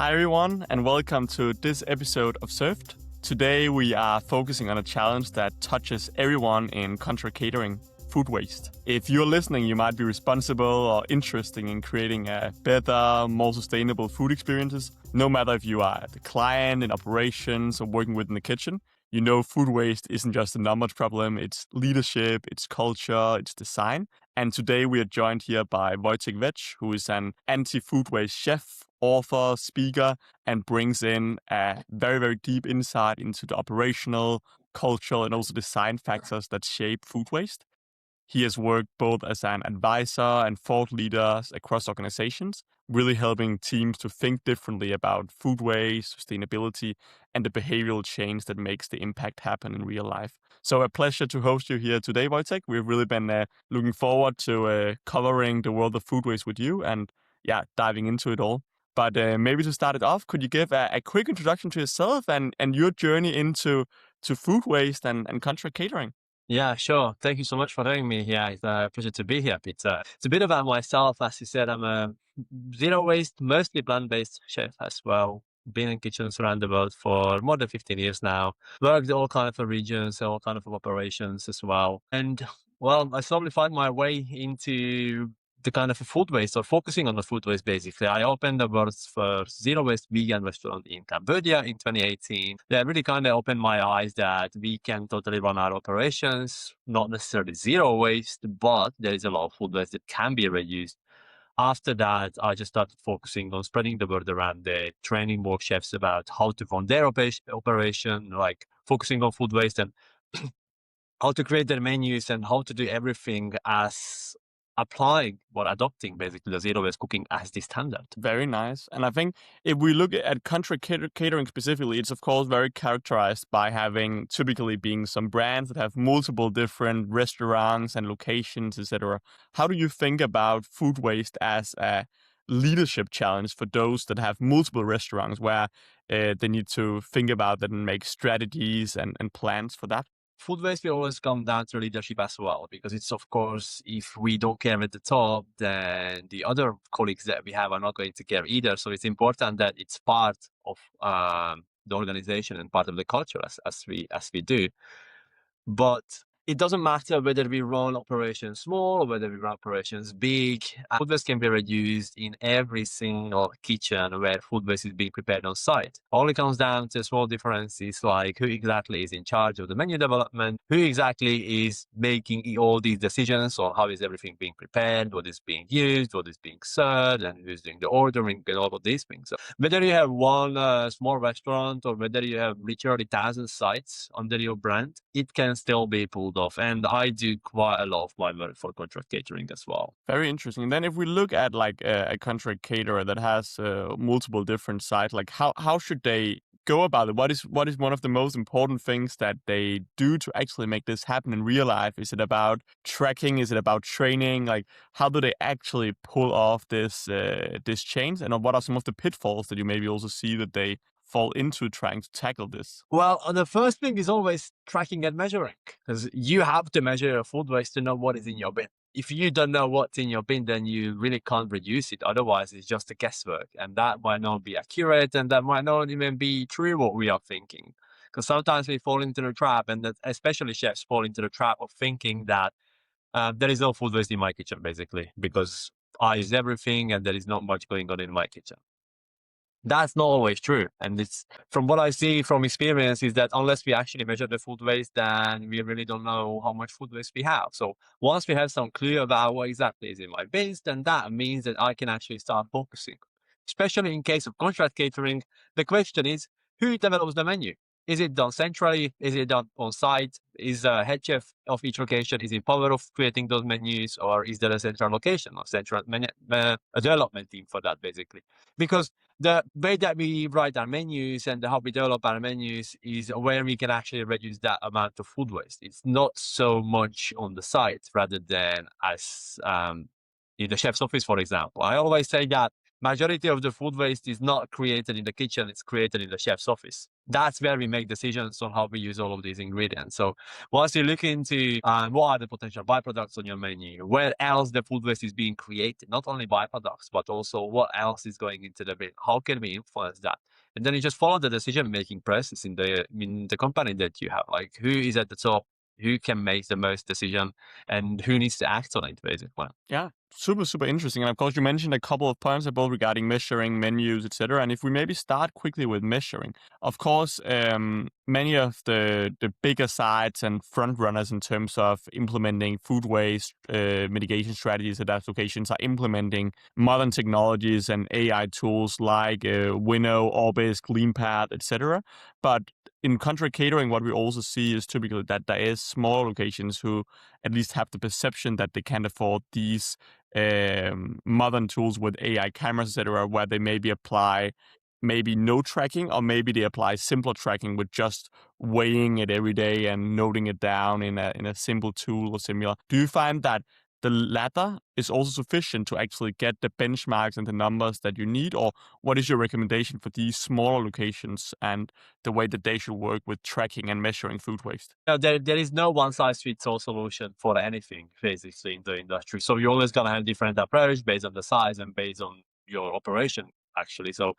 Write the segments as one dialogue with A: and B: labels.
A: Hi everyone, and welcome to this episode of Served. Today we are focusing on a challenge that touches everyone in contract catering: food waste. If you're listening, you might be responsible or interested in creating a better, more sustainable food experiences. No matter if you are the client in operations or working within the kitchen, you know food waste isn't just a numbers problem, it's leadership, it's culture, it's design. And today we are joined here by Wojciech Vetch, who is an anti-food waste chef, author, speaker, and brings in a very, very deep insight into the operational, cultural, and also design factors that shape food waste. He has worked both as an advisor and thought leader across organizations, really helping teams to think differently about food waste, sustainability, and the behavioral change that makes the impact happen in real life. So a pleasure to host you here today, Wojtek. We've really been looking forward to covering the world of food waste with you and diving into it all. But maybe to start it off, could you give a quick introduction to yourself and your journey into food waste and contract catering?
B: Yeah, sure. Thank you so much for having me here. It's a pleasure to be here, Peter. It's a bit about myself. As you said, I'm a zero waste, mostly plant-based chef as well. Been in kitchens around the world for more than 15 years now. Worked all kinds of regions, all kinds of operations as well. And well, I slowly find my way into the kind of food waste or focusing on the food waste basically. I opened the world's first zero waste vegan restaurant in Cambodia in 2018. That really kind of opened my eyes that we can totally run our operations, not necessarily zero waste, but there is a lot of food waste that can be reused. After that, I just started focusing on spreading the word around it, training more chefs about how to run their operation, like focusing on food waste and how to create their menus and how to do everything as applying or adopting basically the zero waste cooking as the standard.
A: Very nice. And I think if we look at catering specifically, it's of course very characterized by having typically being some brands that have multiple different restaurants and locations, etc. How do you think about food waste as a leadership challenge for those that have multiple restaurants where they need to think about that and make strategies and plans for that?
B: Food waste will always come down to leadership as well, because it's, of course, if we don't care at the top, then the other colleagues that we have are not going to care either. So it's important that it's part of the organization and part of the culture as we do. But it doesn't matter whether we run operations small or whether we run operations big. Food waste can be reduced in every single kitchen where food waste is being prepared on site. Only comes down to small differences like who exactly is in charge of the menu development, who exactly is making all these decisions on how is everything being prepared, what is being used, what is being served, and who's doing the ordering and all of these things. So whether you have one small restaurant or whether you have literally 1,000 sites under your brand, it can still be pulled off. And I do quite a lot of my work for contract catering as well.
A: Very interesting. And then if we look at like a contract caterer that has multiple different sites, like how should they go about it? What is one of the most important things that they do to actually make this happen in real life? Is it about tracking? Is it about training? Like how do they actually pull off this change? And what are some of the pitfalls that you maybe also see that they fall into trying to tackle this?
B: Well, the first thing is always tracking and measuring, because you have to measure your food waste to know what is in your bin. If you don't know what's in your bin, then you really can't reduce it. Otherwise, it's just a guesswork, and that might not be accurate, and that might not even be true what we are thinking. Because sometimes we fall into the trap, and that especially chefs fall into the trap of thinking that there is no food waste in my kitchen, basically, because I use everything and there is not much going on in my kitchen. That's not always true. And it's from what I see from experience is that unless we actually measure the food waste, then we really don't know how much food waste we have. So once we have some clue about what exactly is in my bins, then that means that I can actually start focusing. Especially in case of contract catering, the question is who develops the menu? Is it done centrally? Is it done on site? Is the head chef of each location is in power of creating those menus, or is there a central location or central a development team for that, basically? Because the way that we write our menus and how we develop our menus is where we can actually reduce that amount of food waste. It's not so much on the site rather than as in the chef's office, for example. I always say that Majority of the food waste is not created in the kitchen, it's created in the chef's office. That's where we make decisions on how we use all of these ingredients. So once you look into what are the potential byproducts on your menu, where else the food waste is being created, not only byproducts, but also what else is going into the bin, how can we influence that? And then you just follow the decision-making process in the company that you have, like who is at the top, who can make the most decision, and who needs to act on it, basically.
A: Yeah, super, super interesting. And of course, you mentioned a couple of points both regarding measuring, menus, etc. And if we maybe start quickly with measuring, of course, many of the bigger sites and front runners in terms of implementing food waste mitigation strategies at those locations are implementing modern technologies and AI tools like Winnow, Orbis, CleanPath, etc. But in contract catering, what we also see is typically that there is smaller locations who at least have the perception that they can't afford these modern tools with AI cameras, etc., where they maybe apply maybe no tracking, or maybe they apply simpler tracking with just weighing it every day and noting it down in a simple tool or similar. Do you find that the latter is also sufficient to actually get the benchmarks and the numbers that you need, or what is your recommendation for these smaller locations and the way that they should work with tracking and measuring food waste?
B: No, there is no one size fits all solution for anything basically in the industry. So you're always gonna have different approach based on the size and based on your operation, actually. So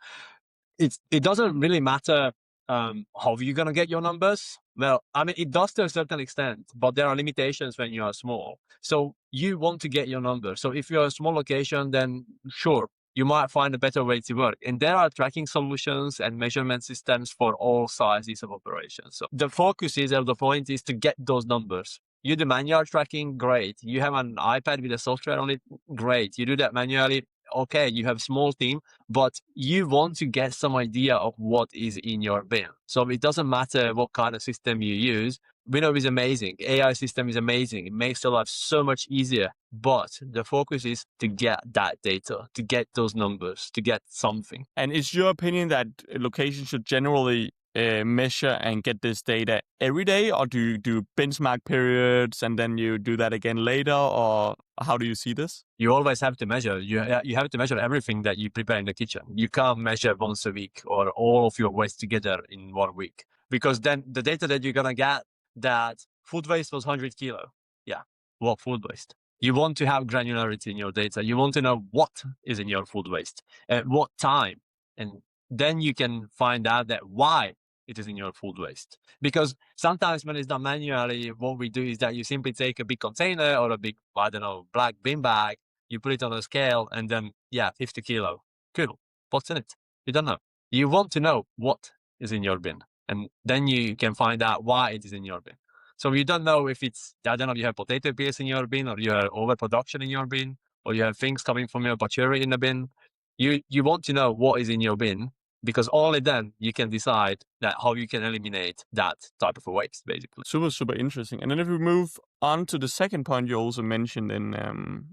B: it doesn't really matter how you're gonna get your numbers. Well, I mean, it does to a certain extent, but there are limitations when you are small. So you want to get your numbers. So if you're a small location, then sure, you might find a better way to work. And there are tracking solutions and measurement systems for all sizes of operations. So the focus is, or the point is, to get those numbers. You do manual tracking, great. You have an iPad with a software on it, great. You do that manually, okay. You have a small team, but you want to get some idea of what is in your bin. So it doesn't matter what kind of system you use. Winnow is amazing. AI system is amazing. It makes your life so much easier. But the focus is to get that data, to get those numbers, to get something.
A: And is your opinion that locations should generally measure and get this data every day, or do you do benchmark periods and then you do that again later, or how do you see this?
B: You always have to measure. You have to measure everything that you prepare in the kitchen. You can't measure once a week or all of your waste together in 1 week, because then the data that you're gonna get, that food waste was 100 kilo. Yeah, what food waste? You want to have granularity in your data. You want to know what is in your food waste at what time, and then you can find out that why it is in your food waste. Because sometimes when it's done manually, what we do is that you simply take a big container or a big, I don't know, black bin bag, you put it on a scale, and then, yeah, 50 kilo. Cool. What's in it? You don't know. You want to know what is in your bin, and then you can find out why it is in your bin. So you don't know if it's, I don't know, you have potato peels in your bin, or you have overproduction in your bin, or you have things coming from your butchery in the bin. You want to know what is in your bin, because only then you can decide that how you can eliminate that type of a waste, basically.
A: Super, super interesting. And then if we move on to the second point you also mentioned in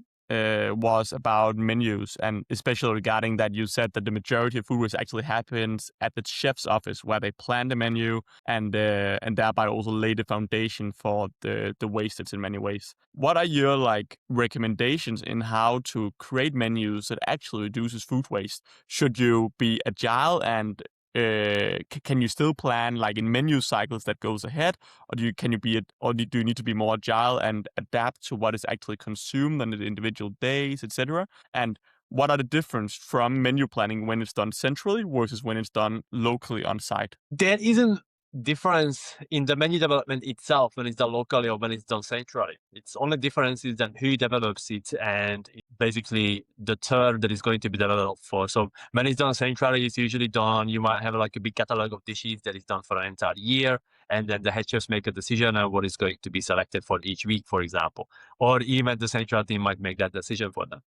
A: was about menus, and especially regarding that you said that the majority of food waste actually happens at the chef's office, where they plan the menu and thereby also lay the foundation for the wastage in many ways. What are your recommendations in how to create menus that actually reduces food waste? Should you be agile and can you still plan in menu cycles that goes ahead, or do you need to be more agile and adapt to what is actually consumed on the individual days, etc.? And what are the difference from menu planning when it's done centrally versus when it's done locally on site?
B: There isn't difference in the menu development itself when it's done locally or when it's done centrally. It's only difference is then who develops it and basically the term that is going to be developed for. So when it's done centrally, it's usually done, you might have a big catalog of dishes that is done for an entire year, and then the head chefs make a decision on what is going to be selected for each week, for example. Or even the central team might make that decision for them.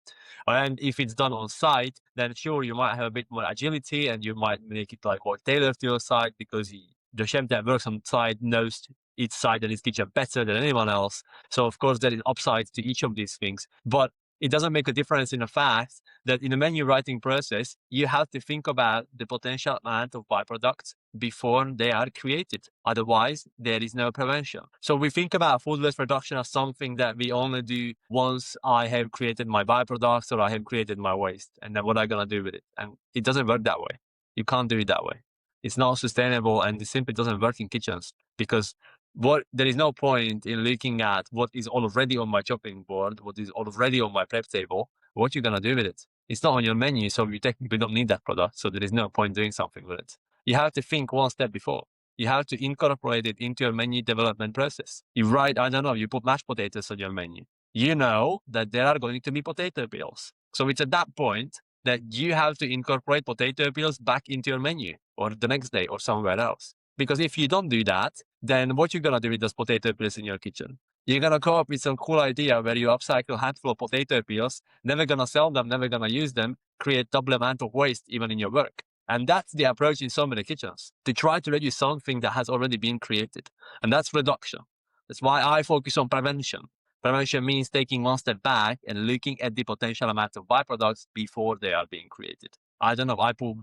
B: And if it's done on site, then sure, you might have a bit more agility and you might make it more tailored to your site, because the chef that works on site knows each site and his kitchen better than anyone else. So of course there is upsides to each of these things. But It doesn't make a difference in the fact that in the menu writing process, you have to think about the potential amount of byproducts before they are created. Otherwise, there is no prevention. So we think about food waste reduction as something that we only do once I have created my byproducts or I have created my waste, and then what am I going to do with it? And it doesn't work that way. You can't do it that way. It's not sustainable, and it simply doesn't work in kitchens, because there is no point in looking at what is already on my chopping board, what is already on my prep table. What you're going to do with it? It's not on your menu, so you technically don't need that product. So there is no point doing something with it. You have to think one step before. You have to incorporate it into your menu development process. You write, I don't know, you put mashed potatoes on your menu. You know that there are going to be potato peels. So it's at that point that you have to incorporate potato peels back into your menu, or the next day, or somewhere else. Because if you don't do that, then what you're going to do with those potato peels in your kitchen? You're going to come up with some cool idea where you upcycle a handful of potato peels, never going to sell them, never going to use them, create double amount of waste even in your work. And that's the approach in so many kitchens, to try to reduce something that has already been created. And that's reduction. That's why I focus on prevention. Prevention means taking one step back and looking at the potential amount of byproducts before they are being created. I don't know, I put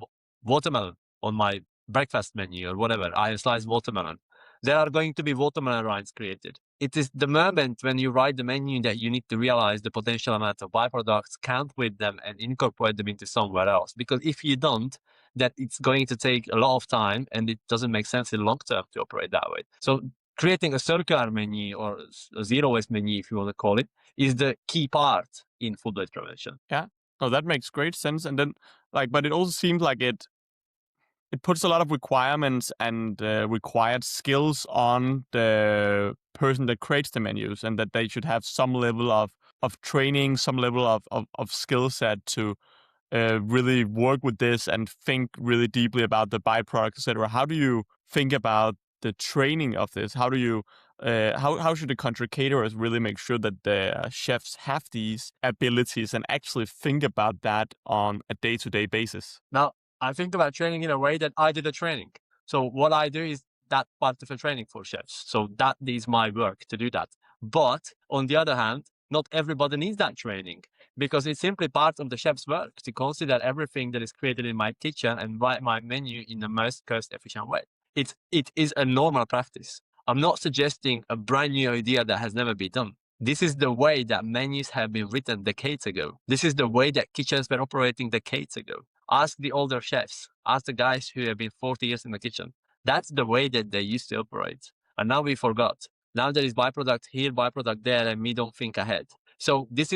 B: watermelon on my breakfast menu or whatever. I slice watermelon. There are going to be watermelon rinds created. It is the moment when you write the menu that you need to realize the potential amount of byproducts, count with them, and incorporate them into somewhere else. Because if you don't, that it's going to take a lot of time, and it doesn't make sense in the long term to operate that way. So creating a circular menu, or a zero waste menu, if you want to call it, is the key part in food waste prevention.
A: Yeah. Oh, that makes great sense. And then, but it also seems like it puts a lot of requirements and required skills on the person that creates the menus, and that they should have some level of training, some level of skill set to really work with this and think really deeply about the byproducts, etc. How do you think about the training of this? How do you how should the country caterers really make sure that the chefs have these abilities and actually think about that on a day-to-day basis?
B: Now, I think about training in a way that I do the training. So what I do is that part of the training for chefs. So that is my work to do that. But on the other hand, not everybody needs that training, because it's simply part of the chef's work to consider everything that is created in my kitchen and write my menu in the most cost-efficient way. It is a normal practice. I'm not suggesting a brand new idea that has never been done. This is the way that menus have been written decades ago. This is the way that kitchens were operating decades ago. Ask the older chefs, ask the guys who have been 40 years in the kitchen. That's the way that they used to operate. And now we forgot. Now there is byproduct here, byproduct there, and we don't think ahead. So this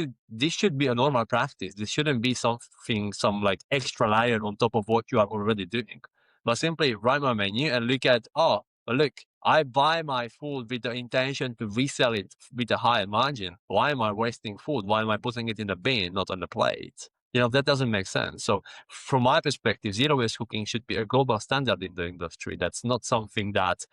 B: should be a normal practice. This shouldn't be some like extra layer on top of what you are already doing. But simply write my menu and look at, well, look, I buy my food with the intention to resell it with a higher margin. Why am I wasting food? Why am I putting it in the bin, not on the plate? That doesn't make sense. So from my perspective, zero waste cooking should be a global standard in the industry. That's not something that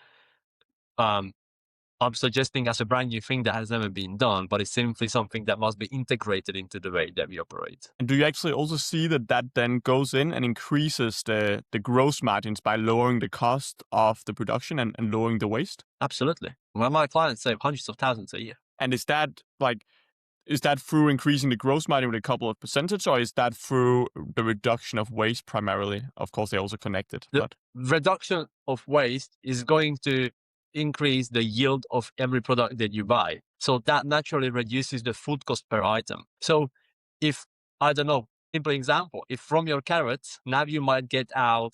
B: I'm suggesting as a brand new thing that has never been done, but it's simply something that must be integrated into the way that we operate.
A: And do you actually also see that then goes in and increases the gross margins by lowering the cost of the production and lowering the waste?
B: Absolutely. Well, my clients save hundreds of thousands a year.
A: And is that through increasing the gross margin with a couple of percentage, or is that through the reduction of waste primarily? Of course, they're also connected.
B: The reduction of waste is going to increase the yield of every product that you buy. So that naturally reduces the food cost per item. So if, I don't know, simple example, if from your carrots, now you might get out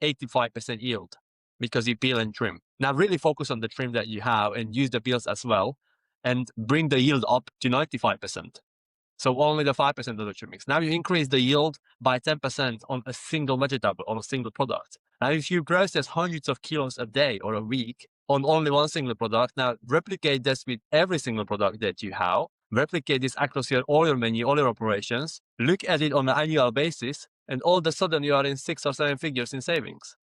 B: 85% yield because you peel and trim. Now really focus on the trim that you have and use the peels as well, and bring the yield up to 95%. So only the 5% of the trimmings. Now you increase the yield by 10% on a single vegetable, on a single product. Now if you process hundreds of kilos a day or a week on only one single product, now replicate this with every single product that you have, replicate this across all your menu, all your operations, look at it on an annual basis, and all of a sudden you are in 6 or 7 figures in savings.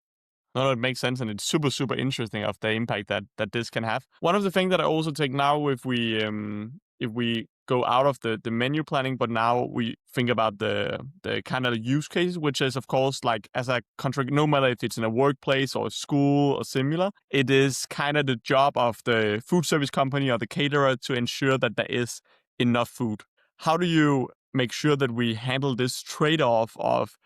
A: No, it makes sense, and it's super, super interesting of the impact that this can have. One of the things that I also take now, if we go out of the menu planning, but now we think about the kind of use cases, which is, of course, like as a contract, no matter if it's in a workplace or a school or similar, it is kind of the job of the food service company or the caterer to ensure that there is enough food. how do you make sure that we handle this trade-off of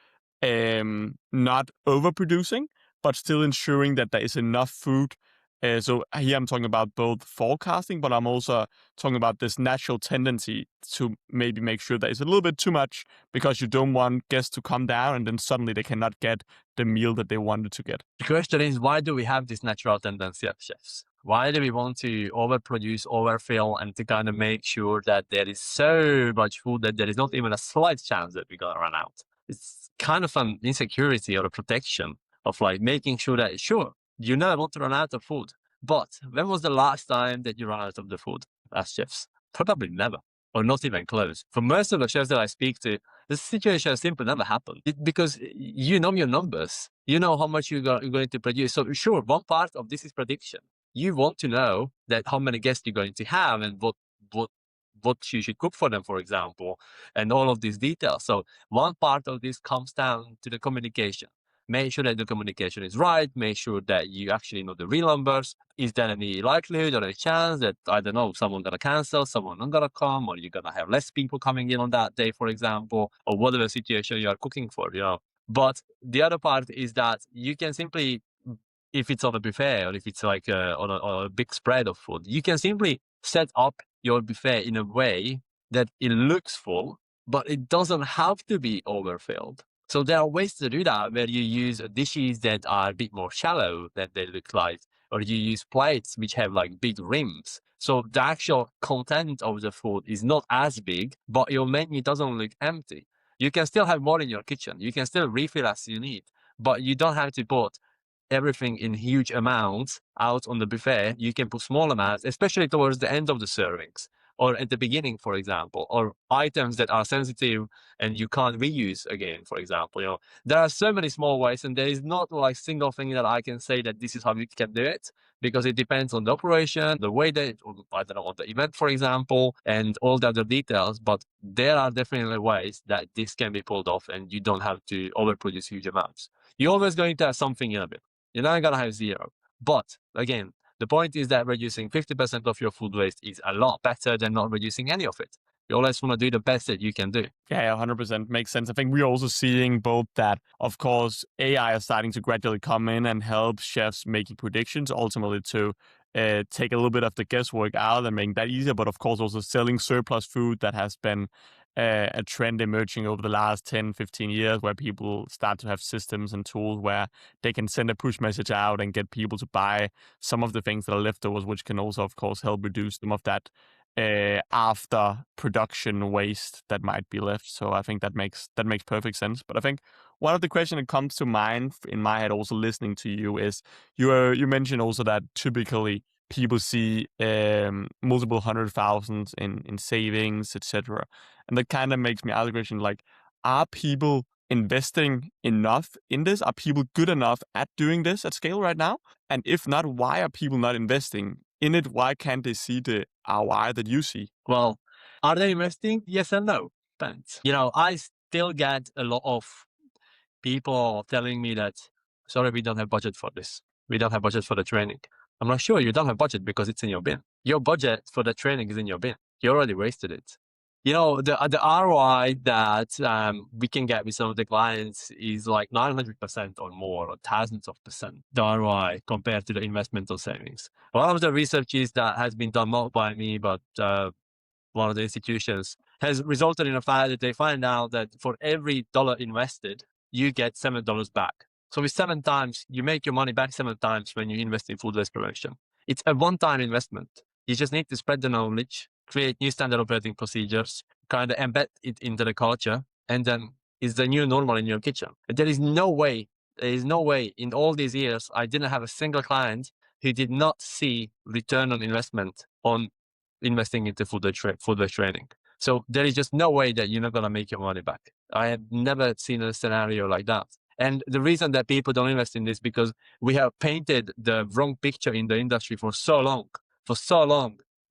A: not overproducing, but still ensuring that there is enough food? So here I'm talking about both forecasting, but I'm also talking about this natural tendency to maybe make sure that it's a little bit too much because you don't want guests to come down and then suddenly they cannot get the meal that they wanted to get.
B: The question is, why do we have this natural tendency as chefs? Why do we want to overproduce, overfill, and to kind of make sure that there is so much food that there is not even a slight chance that we're going to run out? It's kind of an insecurity or a protection of like making sure that, sure, you never want to run out of food. But when was the last time that you ran out of the food as chefs? Probably never, or not even close. For most of the chefs that I speak to, the situation simply never happened because you know your numbers. You know how much you're going to produce. So sure, one part of this is prediction. You want to know that how many guests you're going to have and what you should cook for them, for example, and all of these details. So one part of this comes down to the communication. Make sure that the communication is right. Make sure that you actually know the real numbers. Is there any likelihood or a chance that, I don't know, someone gonna cancel, someone not gonna come, or you're gonna have less people coming in on that day, for example, or whatever situation you are cooking for, you know? But the other part is that you can simply, if it's on a buffet or if it's like on a big spread of food, you can simply set up your buffet in a way that it looks full, but it doesn't have to be overfilled. So there are ways to do that where you use dishes that are a bit more shallow than they look like, or you use plates which have like big rims. So the actual content of the food is not as big, but your menu doesn't look empty. You can still have more in your kitchen. You can still refill as you need, but you don't have to put everything in huge amounts out on the buffet. You can put small amounts, especially towards the end of the servings or at the beginning, for example, or items that are sensitive and you can't reuse again, for example. You know, there are so many small ways, and there is not like single thing that I can say that this is how you can do it, because it depends on the operation, the way that, I don't know, on the event, for example, and all the other details. But there are definitely ways that this can be pulled off and you don't have to overproduce huge amounts. You're always going to have something in a bit. You're not going to have zero. But again, the point is that reducing 50% of your food waste is a lot better than not reducing any of it. You always want to do the best that you can do.
A: Yeah, 100% makes sense. I think we're also seeing both that, of course, AI is starting to gradually come in and help chefs making predictions, ultimately to take a little bit of the guesswork out and make that easier. But of course, also selling surplus food that has been a trend emerging over the last 10, 15 years, where people start to have systems and tools where they can send a push message out and get people to buy some of the things that are leftovers, which can also, of course, help reduce some of that after production waste that might be left. So I think that makes perfect sense. But I think one of the questions that comes to mind in my head, also listening to you, is you mentioned also that typically people see multiple hundred thousands in savings, etc. And that kind of makes me ask the question, like, are people investing enough in this? Are people good enough at doing this at scale right now? And if not, why are people not investing in it? Why can't they see the ROI that you see?
B: Well, are they investing? Yes and no. Depends. You know, I still get a lot of people telling me that, sorry, we don't have budget for this. We don't have budget for the training. I'm not sure you don't have budget because it's in your bin. Your budget for the training is in your bin. You already wasted it. You know, the ROI that we can get with some of the clients is like 900% or more, or thousands of percent, the ROI compared to the investmental savings. One of the researches that has been done not by me, but one of the institutions, has resulted in a fact that they find out that for every dollar invested, you get $7 back. So with 7 times, you make your money back 7 times when you invest in food waste prevention. It's a one-time investment. You just need to spread the knowledge, create new standard operating procedures, kind of embed it into the culture, and then it's the new normal in your kitchen. And there is no way in all these years, I didn't have a single client who did not see return on investment on investing into food waste training. So there is just no way that you're not going to make your money back. I have never seen a scenario like that. And the reason that people don't invest in this, because we have painted the wrong picture in the industry for so long.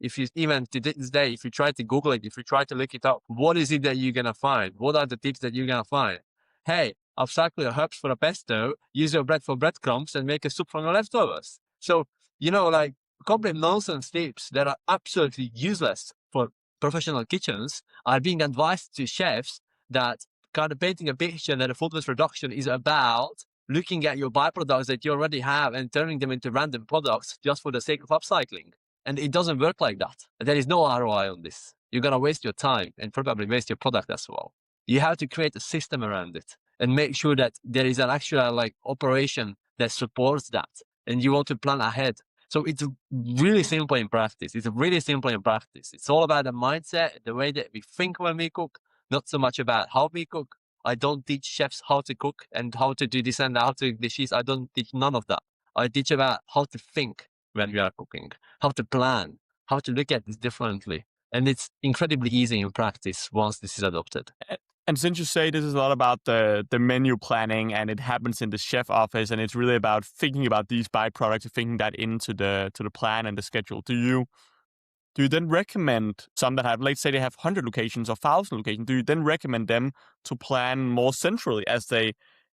B: If you, even to this day, if you try to Google it, if you try to look it up, what is it that you're going to find? What are the tips that you're going to find? Hey, upcycle your herbs for a pesto, use your bread for breadcrumbs, and make a soup from your leftovers. So, you know, like complete nonsense tips that are absolutely useless for professional kitchens are being advised to chefs that kind of painting a picture that a food waste reduction is about looking at your byproducts that you already have and turning them into random products just for the sake of upcycling. And it doesn't work like that. There is no ROI on this. You're going to waste your time and probably waste your product as well. You have to create a system around it and make sure that there is an actual like operation that supports that. And you want to plan ahead. So it's really simple in practice. It's really simple in practice. It's all about the mindset, the way that we think when we cook, not so much about how we cook. I don't teach chefs how to cook and how to do this and how to do this. I don't teach none of that. I teach about how to think when we are cooking, how to plan, how to look at this differently. And it's incredibly easy in practice once this is adopted.
A: And since you say this is a lot about the menu planning and it happens in the chef office and it's really about thinking about these byproducts and thinking that into the plan and the schedule, do you then recommend some that have, let's say they have 100 locations or 1,000 locations, do you then recommend them to plan more centrally as they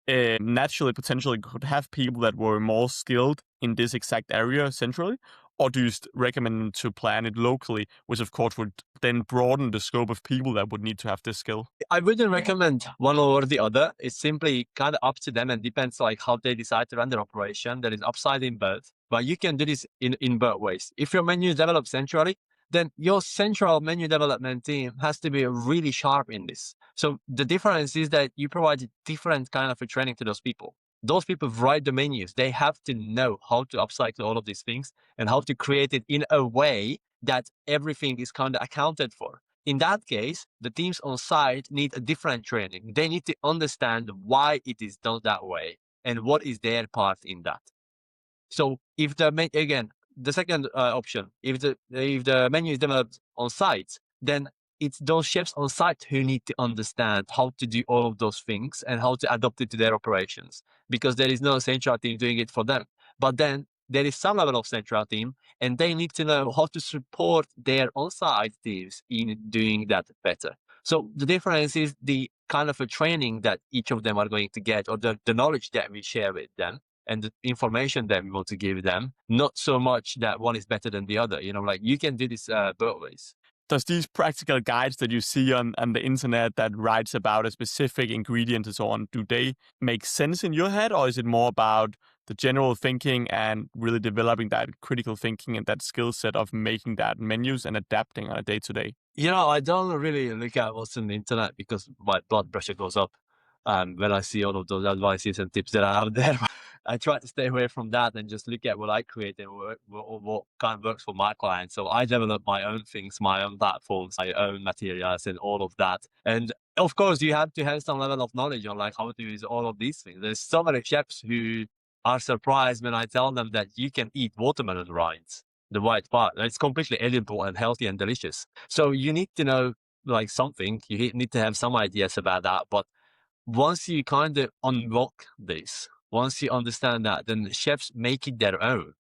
A: naturally potentially could have people that were more skilled in this exact area centrally? Or do you recommend them to plan it locally, which of course would then broaden the scope of people that would need to have this skill?
B: I wouldn't recommend one over the other. It's simply kind of up to them and depends like how they decide to run their operation. There is upside in both, but you can do this in both ways. If your menu is developed centrally, then your central menu development team has to be really sharp in this. So the difference is that you provide different kind of a training to those people. Those people write the menus. They have to know how to upcycle all of these things and how to create it in a way that everything is kind of accounted for. In that case, the teams on site need a different training. They need to understand why it is done that way and what is their part in that. So if the second option, if the menu is developed on site, then it's those chefs on site who need to understand how to do all of those things and how to adopt it to their operations, because there is no central team doing it for them. But then there is some level of central team, and they need to know how to support their on-site teams in doing that better. So the difference is the kind of a training that each of them are going to get, or the knowledge that we share with them, and the information that we want to give them, not so much that one is better than the other. Like you can do this both ways.
A: Does these practical guides that you see on the internet that writes about a specific ingredient and so on, do they make sense in your head, or is it more about the general thinking and really developing that critical thinking and that skill set of making that menus and adapting on a day-to-day?
B: I don't really look at what's on the internet because my blood pressure goes up when I see all of those advices and tips that are out there. I try to stay away from that and just look at what I create and what kind of works for my clients. So I develop my own things, my own platforms, my own materials and all of that. And of course, you have to have some level of knowledge on like how to use all of these things. There's so many chefs who are surprised when I tell them that you can eat watermelon rinds, the white part. It's completely edible and healthy and delicious. So you need to know like something. You need to have some ideas about that. But once you kind of unlock this, once you understand that, then chefs make it their own.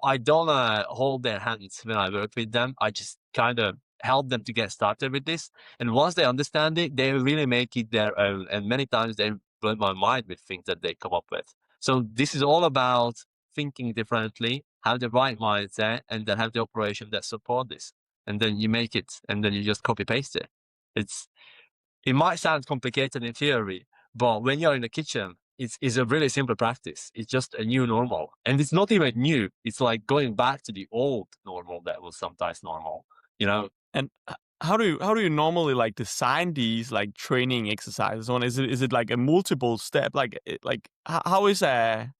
B: I don't hold their hands when I work with them. I just kind of help them to get started with this. And once they understand it, they really make it their own. And many times they blow my mind with things that they come up with. So this is all about thinking differently, have the right mindset, and then have the operation that support this. And then you make it, and then you just copy paste it. It might sound complicated in theory, but when you're in the kitchen, it's a really simple practice. It's just a new normal. And it's not even new. It's like going back to the old normal that was sometimes normal,
A: And how do you normally like design these like training exercises? Is it like a multiple step? How is a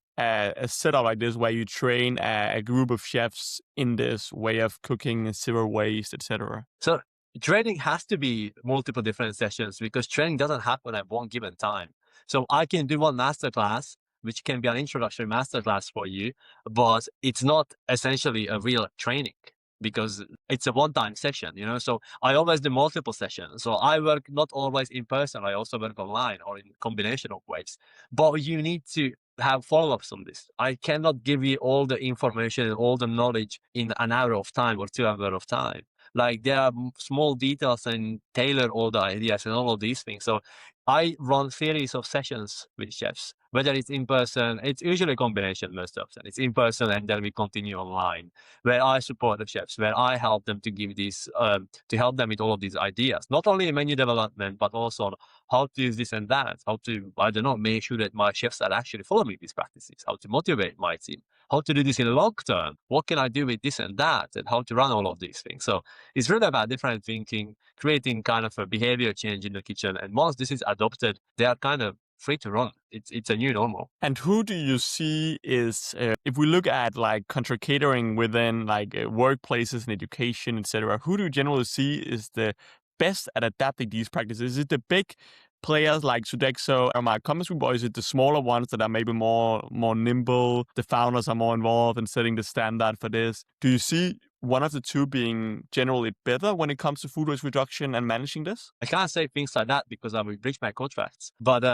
A: setup like this where you train a group of chefs in this way of cooking, zero waste, etc.?
B: So training has to be multiple different sessions because training doesn't happen at one given time. So I can do one masterclass, which can be an introductory masterclass for you, but it's not essentially a real training because it's a one-time session, So I always do multiple sessions. So I work not always in person. I also work online or in combination of ways. But you need to have follow-ups on this. I cannot give you all the information and all the knowledge in an hour of time or 2 hours of time. Like there are small details and tailor all the ideas and all of these things. So I run series of sessions with chefs, whether it's in person, it's usually a combination most often. It's in person and then we continue online, where I support the chefs, where I help them to give these, to help them with all of these ideas, not only in menu development, but also how to use this and that, how to, I don't know, make sure that my chefs are actually following these practices, how to motivate my team, how to do this in the long term, what can I do with this and that, and how to run all of these things. So it's really about different thinking, creating kind of a behavior change in the kitchen. And once this is adopted, they are kind of free to run. It's a new normal.
A: And who do you see is, if we look at like country catering within like workplaces and education, etc., who do you generally see is the best at adapting these practices? Is it the big players like Sodexo or my Commerce Group, or is it the smaller ones that are maybe more nimble? The founders are more involved in setting the standard for this. Do you see one of the two being generally better when it comes to food waste reduction and managing this?
B: I can't say things like that because I will breach my contracts. But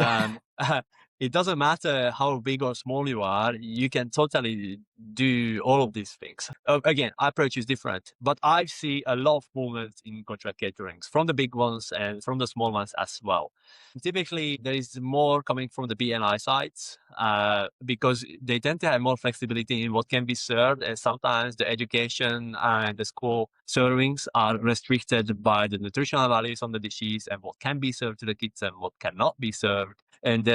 B: it doesn't matter how big or small you are, you can totally do all of these things. Again, approach is different, but I see a lot of movement in contract caterings from the big ones and from the small ones as well. Typically, there is more coming from the BNI sides because they tend to have more flexibility in what can be served, and sometimes the education and the school servings are restricted by the nutritional values on the dishes and what can be served to the kids and what cannot be served. And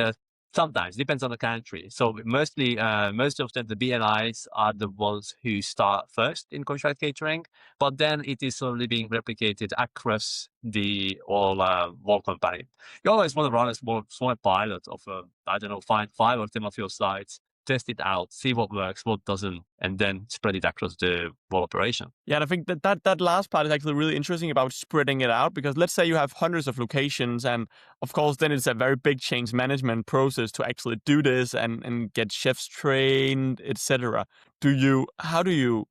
B: sometimes depends on the country. So mostly, most often the BNIs are the ones who start first in contract catering, but then it is slowly being replicated across the whole company. You always want to run a small pilot of, I don't know, find 5 or 10 of your sites, test it out, see what works, what doesn't, and then spread it across the whole operation.
A: Yeah, and I think that last part is actually really interesting about spreading it out, because let's say you have hundreds of locations, and of course then it's a very big change management process to actually do this and get chefs trained, etc. How do you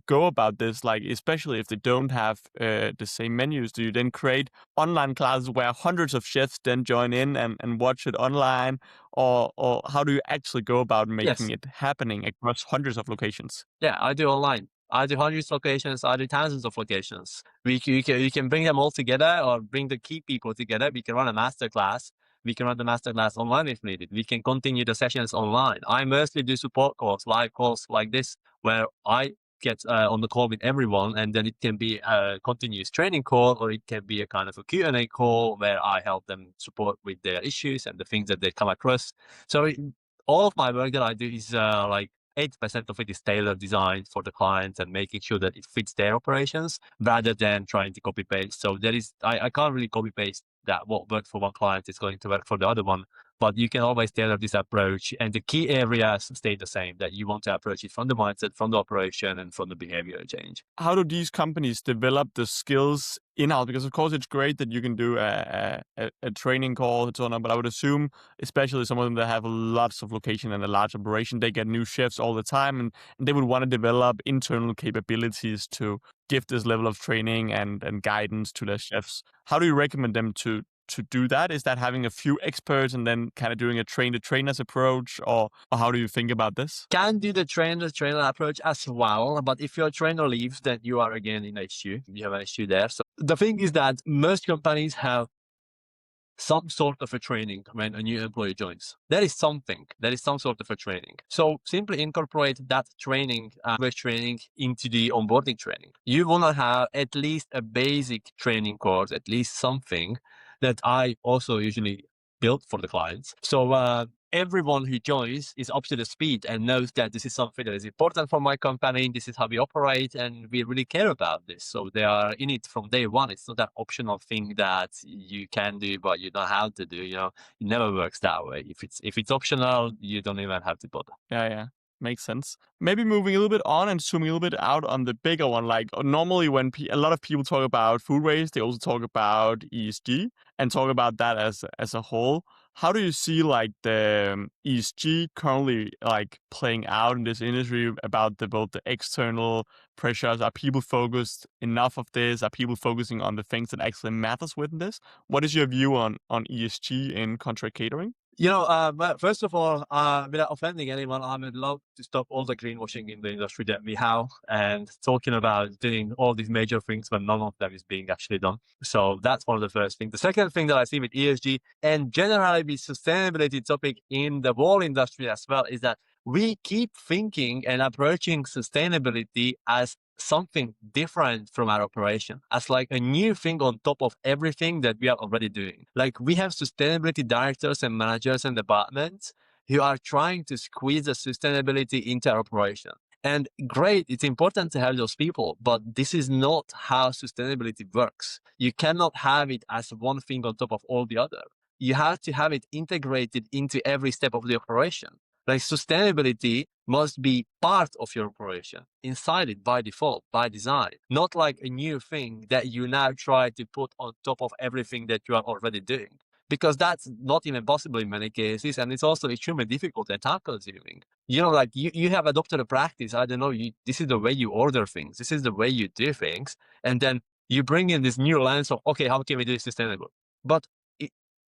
A: go about this? Like, especially if they don't have the same menus, do you then create online classes where hundreds of chefs then join in and watch it online, or how do you actually go about making
B: Yes.
A: it happening across hundreds of locations?
B: Yeah, I do online. I do hundreds of locations. I do thousands of locations. You can bring them all together or bring the key people together. We can run a master class. We can run the master class online if needed. We can continue the sessions online. I mostly do support calls, live calls like this, where I get on the call with everyone, and then it can be a continuous training call, or it can be a kind of a Q&A call where I help them support with their issues and the things that they come across. So all of my work that I do is like 80% of it is tailored designed for the clients and making sure that it fits their operations rather than trying to copy paste. So I can't really copy paste that what worked for one client is going to work for the other one, but you can always tailor this approach, and the key areas stay the same, that you want to approach it from the mindset, from the operation, and from the behavior change.
A: How do these companies develop the skills in-house? Because of course it's great that you can do a training call and so on, but I would assume, especially some of them that have lots of location and a large operation, they get new chefs all the time, and they would want to develop internal capabilities to give this level of training and guidance to their chefs. How do you recommend them to do that? Is that having a few experts and then kind of doing a train the trainers approach, or how do you think about this?
B: Can do the trainer approach as well, but if your trainer leaves, then you are again in HQ. You have an HQ there. So the thing is that most companies have some sort of a training when a new employee joins. There is some sort of a training. So simply incorporate that training, training into the onboarding training. You want to have at least a basic training course, at least something that I also usually build for the clients. So everyone who joins is up to the speed and knows that this is something that is important for my company. This is how we operate, and we really care about this. So they are in it from day one. It's not that optional thing that you can do but you don't have to do. You know, it never works that way. If it's optional, you don't even have to bother.
A: Yeah. Makes sense. Maybe moving a little bit on and zooming a little bit out on the bigger one. Like normally when a lot of people talk about food waste, they also talk about ESG and talk about that as a whole. How do you see like the ESG currently like playing out in this industry about both the external pressures? Are people focused enough of this? Are people focusing on the things that actually matters within this? What is your view on ESG in contract catering?
B: But first of all, without offending anyone, I would love to stop all the greenwashing in the industry that we have and talking about doing all these major things when none of them is being actually done. So that's one of the first things. The second thing that I see with ESG and generally with sustainability topic in the whole industry as well is that we keep thinking and approaching sustainability as something different from our operation, as like a new thing on top of everything that we are already doing. Like we have sustainability directors and managers and departments who are trying to squeeze the sustainability into our operation. And great, it's important to have those people, but this is not how sustainability works. You cannot have it as one thing on top of all the other. You have to have it integrated into every step of the operation. Like sustainability must be part of your operation, inside it by default, by design, not like a new thing that you now try to put on top of everything that you are already doing. Because that's not even possible in many cases, and it's also extremely difficult and time consuming. Like you have adopted a practice, I don't know, this is the way you order things, this is the way you do things, and then you bring in this new lens of, okay, how can we do it sustainable? But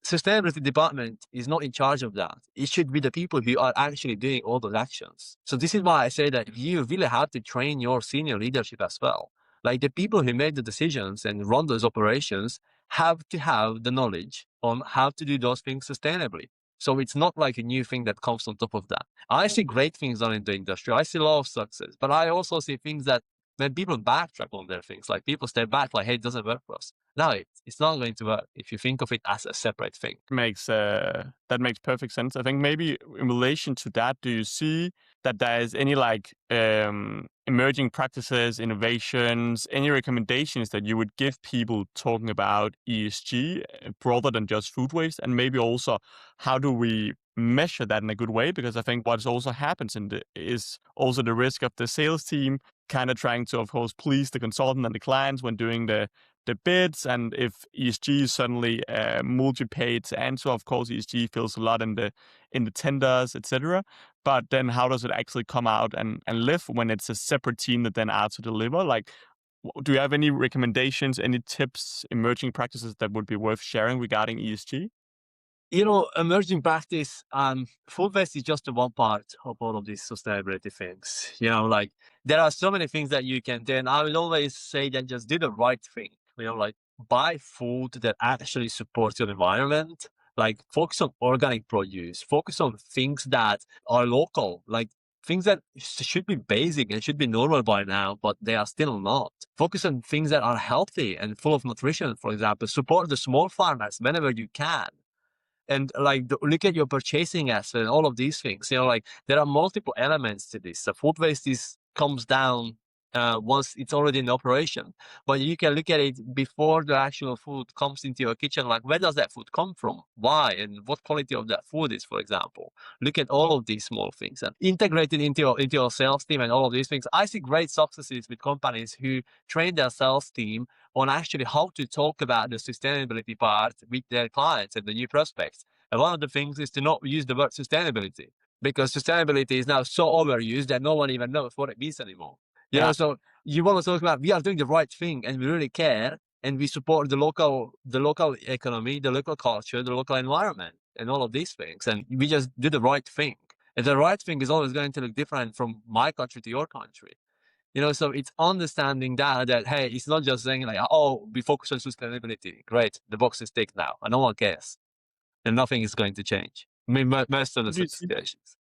B: sustainability department is not in charge of that. It should be the people who are actually doing all those actions. So this is why I say that you really have to train your senior leadership as well. Like the people who make the decisions and run those operations have to have the knowledge on how to do those things sustainably. So it's not like a new thing that comes on top of that. I see great things done in the industry. I see a lot of success, but I also see things that when people backtrack on their things, like people step back, like, hey, it doesn't work for us. No, it's not going to work if you think of it as a separate thing.
A: That makes perfect sense. I think maybe in relation to that, do you see that there is any emerging practices, innovations, any recommendations that you would give people talking about ESG broader than just food waste, and maybe also how do we measure that in a good way? Because I think what also happens is also the risk of the sales team kind of trying to, of course, please the consultant and the clients when doing the bids, and if ESG is suddenly multi-paid to answer, of course ESG feels a lot in the tenders, etc. But then how does it actually come out and live when it's a separate team that then are to deliver? Like, do you have any recommendations, any tips, emerging practices that would be worth sharing regarding ESG?
B: Emerging practice, food waste is just one part of all of these sustainability things. Like there are so many things that you can do. And I will always say that just do the right thing. Like buy food that actually supports your environment. Like focus on organic produce, focus on things that are local, like things that should be basic and should be normal by now, but they are still not. Focus on things that are healthy and full of nutrition, for example. Support the small farmers whenever you can, and like look at your purchasing aspect and all of these things. Like there are multiple elements to this. The food waste comes down once it's already in operation, but you can look at it before the actual food comes into your kitchen. Like where does that food come from, why, and what quality of that food is, for example. Look at all of these small things and integrate it into your sales team and all of these things. I see great successes with companies who train their sales team on actually how to talk about the sustainability part with their clients and the new prospects. And one of the things is to not use the word sustainability, because sustainability is now so overused that no one even knows what it means anymore.
A: Yeah.
B: So you want to talk about we are doing the right thing and we really care and we support the local economy, the local culture, the local environment, and all of these things. And we just do the right thing. And the right thing is always going to look different from my country to your country. So it's understanding that, hey, it's not just saying like, oh, we focus on sustainability. Great. The box is ticked now and no one cares. And nothing is going to change. I mean, most of the
A: What do you see,
B: situations.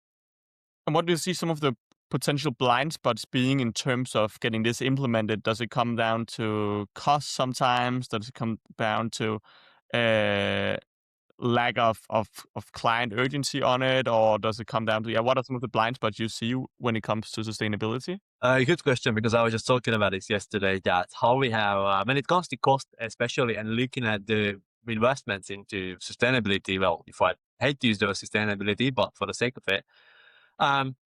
A: and what do you see some of the potential blind spots being in terms of getting this implemented? Does it come down to cost sometimes? Does it come down to uh, lack of client urgency on it, or does it come down to what are some of the blind spots you see when it comes to sustainability?
B: Good question, because I was just talking about this yesterday, that how we have, when it comes to cost, especially, and looking at the investments into sustainability, well, if I hate to use the word sustainability, but for the sake of it,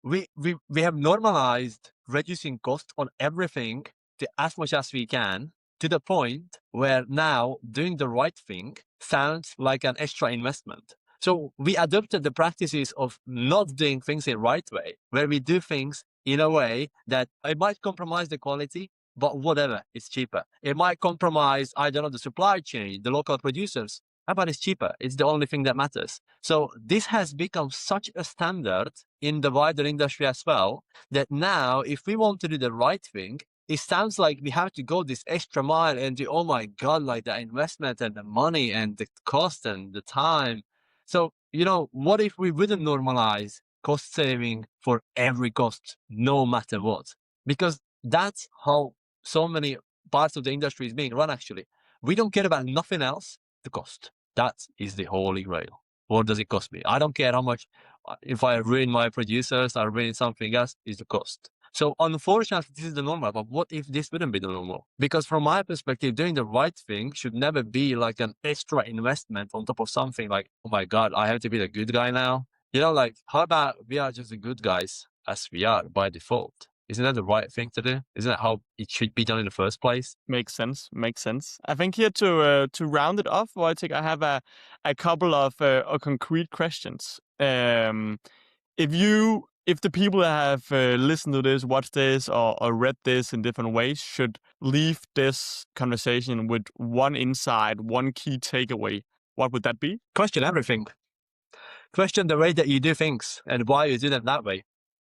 B: we have normalized reducing cost on everything to as much as we can, to the point where now doing the right thing sounds like an extra investment. So we adopted the practices of not doing things the right way, where we do things in a way that it might compromise the quality, but whatever, it's cheaper. It might compromise, I don't know, the supply chain, the local producers, How about it's cheaper? It's the only thing that matters. So this has become such a standard in the wider industry as well, that now if we want to do the right thing, it sounds like we have to go this extra mile and do, oh my God, like the investment and the money and the cost and the time. So, what if we wouldn't normalize cost saving for every cost, no matter what? Because that's how so many parts of the industry is being run, actually. We don't care about nothing else, the cost. That is the holy grail. What does it cost me? I don't care how much. If I ruin my producers, I ruin something else, is the cost. So unfortunately, this is the normal. But what if this wouldn't be the normal? Because from my perspective, doing the right thing should never be like an extra investment on top of something like, oh my God, I have to be the good guy now. Like, how about we are just the good guys as we are by default? Isn't that the right thing to do? Isn't that how it should be done in the first place?
A: Makes sense. Makes sense. I think here to round it off, Wojtek, I have a couple of concrete questions. If the people that have listened to this, watched this, or read this in different ways should leave this conversation with one insight, one key takeaway, what would that be?
B: Question everything. Question the way that you do things and why you do them that way.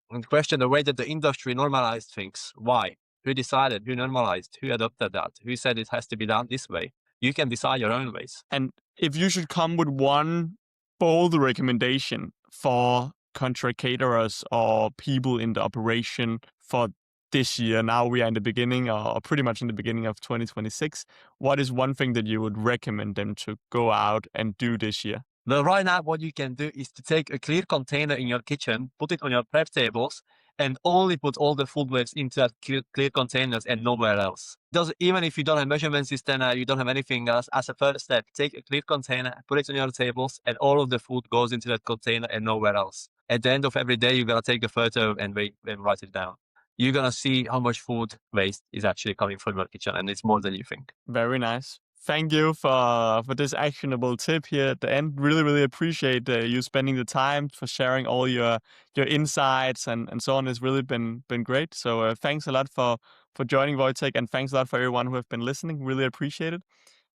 B: And question the way that the industry normalized things. Why? Who decided? Who normalized? Who adopted that? Who said it has to be done this way? You can decide your own ways.
A: And if you should come with one bold recommendation for contract caterers or people in the operation for this year, now we are in the beginning or pretty much in the beginning of 2026, what is one thing that you would recommend them to go out and do this year?
B: Well, right now, what you can do is to take a clear container in your kitchen, put it on your prep tables, and only put all the food waste into that clear containers and nowhere else. Even if you don't have measurement system, you don't have anything else, as a first step, take a clear container, put it on your tables, and all of the food goes into that container and nowhere else. At the end of every day, you're going to take a photo and write it down. You're going to see how much food waste is actually coming from your kitchen, and it's more than you think.
A: Very nice. Thank you for this actionable tip here at the end. Really, really appreciate you spending the time for sharing all your insights and so on. It's really been great. So thanks a lot for joining, Wojtek, and thanks a lot for everyone who have been listening. Really appreciate it.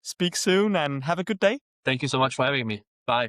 A: Speak soon and have a good day.
B: Thank you so much for having me. Bye.